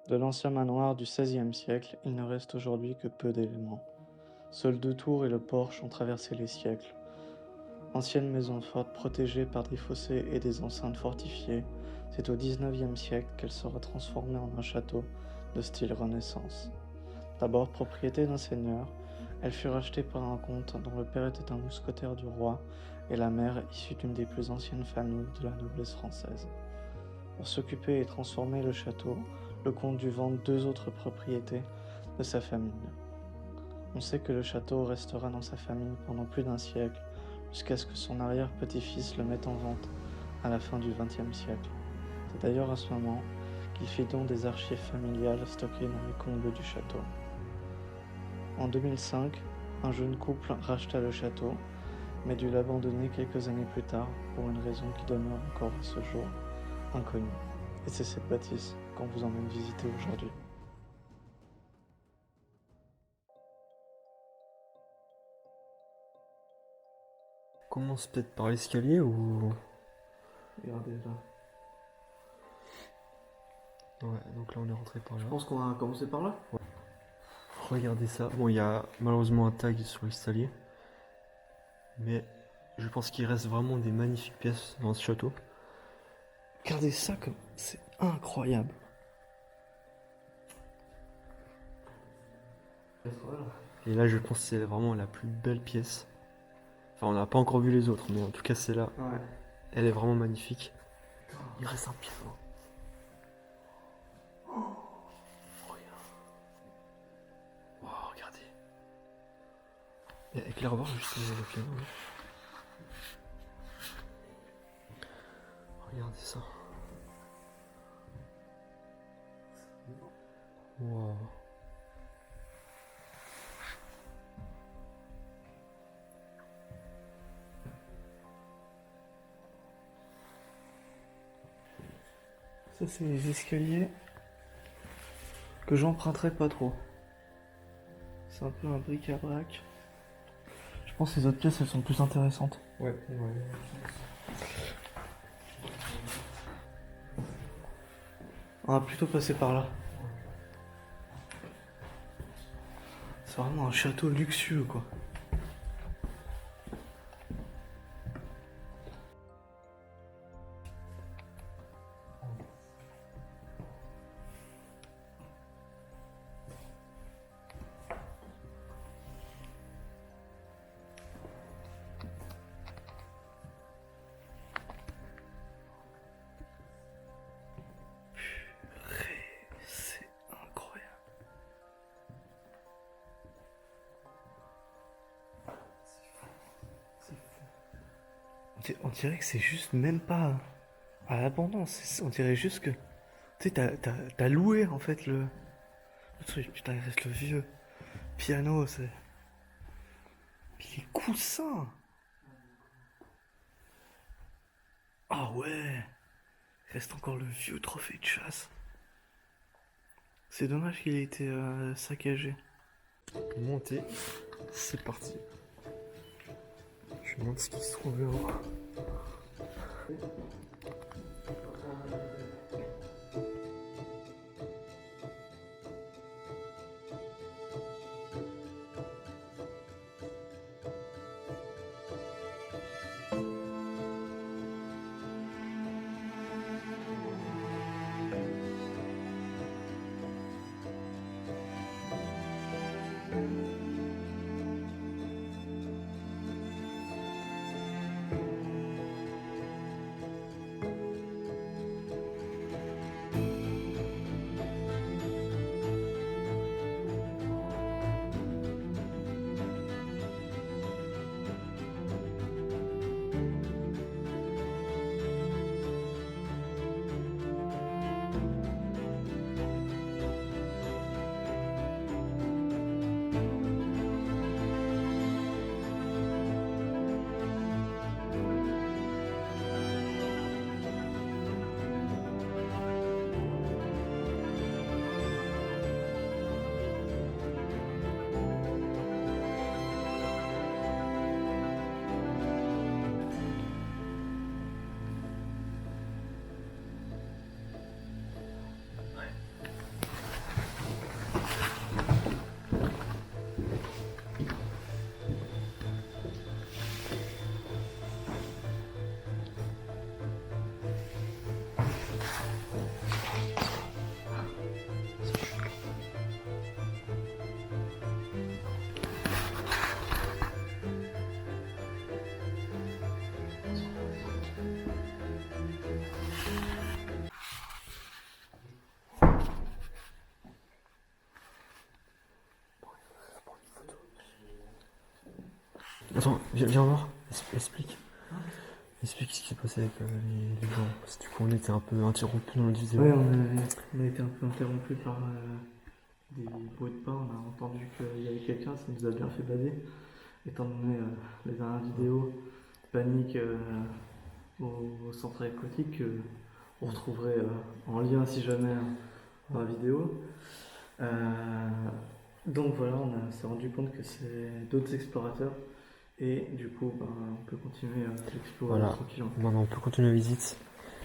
De l'ancien manoir du XVIe siècle, il ne reste aujourd'hui que peu d'éléments. Seules deux tours et le porche ont traversé les siècles. Ancienne maison forte protégée par des fossés et des enceintes fortifiées, c'est au XIXe siècle qu'elle sera transformée en un château de style Renaissance. D'abord propriété d'un seigneur, elle fut rachetée par un comte dont le père était un mousquetaire du roi et la mère issue d'une des plus anciennes familles de la noblesse française. Pour s'occuper et transformer le château, le comte dut vendre deux autres propriétés de sa famille. On sait que le château restera dans sa famille pendant plus d'un siècle, jusqu'à ce que son arrière-petit-fils le mette en vente à la fin du XXe siècle. C'est d'ailleurs à ce moment qu'il fit don des archives familiales stockées dans les combles du château. En 2005, un jeune couple racheta le château, mais dut l'abandonner quelques années plus tard pour une raison qui demeure encore à ce jour inconnue. Et c'est cette bâtisse qu'on vous emmène visiter aujourd'hui. On commence peut-être par l'escalier ou... Regardez là. Ouais, donc là on est rentré par là. Je pense qu'on va commencer par là. Regardez ça. Bon, il y a malheureusement un tag sur l'escalier. Mais je pense qu'il reste vraiment des magnifiques pièces dans ce château. Regardez ça, comme c'est incroyable. Et là je pense que c'est vraiment la plus belle pièce. Enfin on n'a pas encore vu les autres, mais en tout cas celle-là, Ouais. elle est vraiment magnifique. Il reste un piano. Wow, regardez. Et éclaire voir juste le piano. Ouais. Regardez ça. Wow. Ça, c'est les escaliers que j'emprunterai pas trop. C'est un peu un bric-à-brac. Je pense que les autres pièces, elles sont plus intéressantes. Ouais. On va plutôt passer par là. C'est vraiment un château luxueux, quoi. C'est incroyable. On dirait que c'est juste même pas à l'abondance. On dirait juste que. Tu sais, t'as loué en fait le truc. Putain, il reste le vieux piano, c'est. Puis les coussins! Ah ouais! Il reste encore le vieux trophée de chasse. C'est dommage qu'il ait été saccagé. Montez, c'est parti. Je me demande ce qui se trouve là-haut. Attends, viens voir. Explique. Explique ce qui s'est passé avec les gens. Parce que du coup, on était un peu interrompus dans notre vidéo. Ouais, on a été un peu interrompu par des bruits de pas. On a entendu qu'il y avait quelqu'un, ça nous a bien fait bader. Étant donné les dernières vidéos, panique au centre aquatique, on retrouverait en lien si jamais dans la vidéo. Donc voilà, on s'est rendu compte que c'est d'autres explorateurs. Et du coup, on peut continuer l'explorer tranquillement. Maintenant, on peut continuer la visite.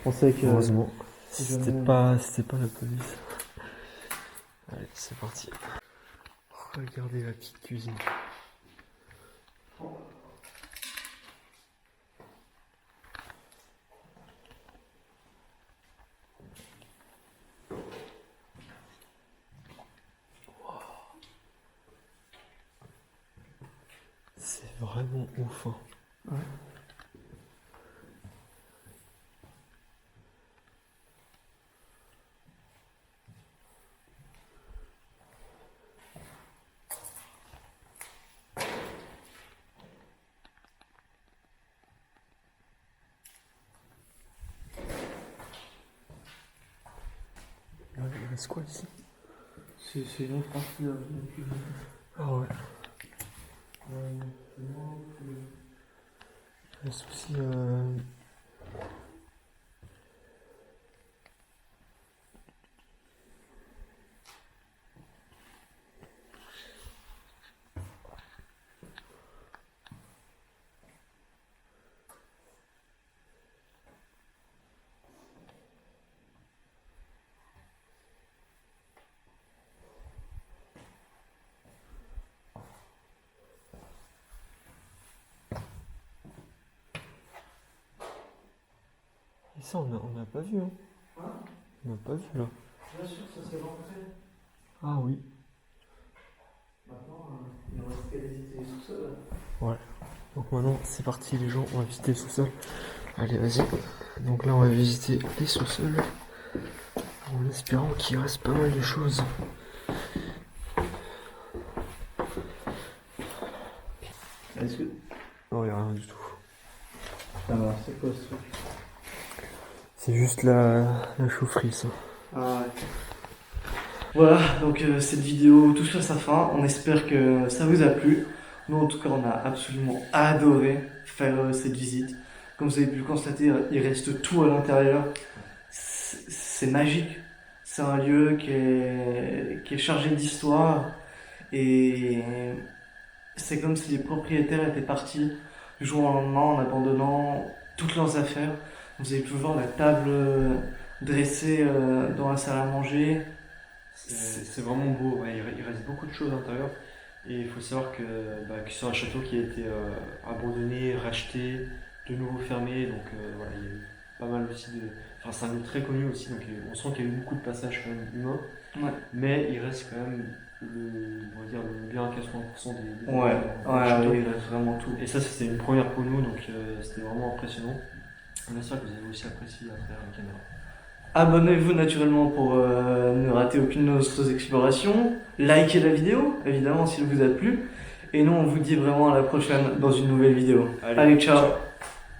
On sait que Heureusement, si c'était jamais- pas la police. Allez, c'est parti. Regardez la petite cuisine. C'est vraiment ouf. Hein. Ouais. Il reste quoi ici? C'est une autre partie de la cuisine. Ah ouais. Le souci. Et ça, on n'a pas vu. Hein. On n'a pas vu là. Bien sûr, ça s'est rentré. Ah oui. Maintenant, il ne reste qu'à visiter les sous-sols. Ouais. Donc maintenant, c'est parti, les gens, on va visiter le sous-sol. Allez, vas-y. Donc là, on va visiter les sous-sols. En espérant qu'il reste pas mal de choses. Est-ce que. Non, il n'y a rien du tout. Alors, c'est quoi ce truc? C'est juste la chaufferie, ça. Ah ouais. Voilà, donc cette vidéo touche à sa fin. On espère que ça vous a plu. Nous, en tout cas, on a absolument adoré faire cette visite. Comme vous avez pu le constater, il reste tout à l'intérieur. C'est magique. C'est un lieu qui est chargé d'histoire. Et c'est comme si les propriétaires étaient partis du jour au lendemain en abandonnant toutes leurs affaires. Vous avez pu voir la table dressée dans la salle à manger. C'est vraiment beau, ouais, il reste beaucoup de choses à l'intérieur. Et il faut savoir que c'est un château qui a été abandonné, racheté, de nouveau fermé. Donc voilà, il y a eu pas mal aussi de. Enfin, c'est un lieu très connu aussi, donc on sent qu'il y a eu beaucoup de passages quand même humains. Ouais. Mais il reste quand même on va dire bien 80% des Ouais, châteaux. il reste vraiment tout. Et ça, c'était une première pour nous, donc c'était vraiment impressionnant. On espère que vous avez aussi apprécié à travers la caméra. Abonnez-vous naturellement pour ne rater aucune de nos explorations. Likez la vidéo, évidemment, s'il vous a plu. Et nous, on vous dit vraiment à la prochaine dans une nouvelle vidéo. Allez, ciao!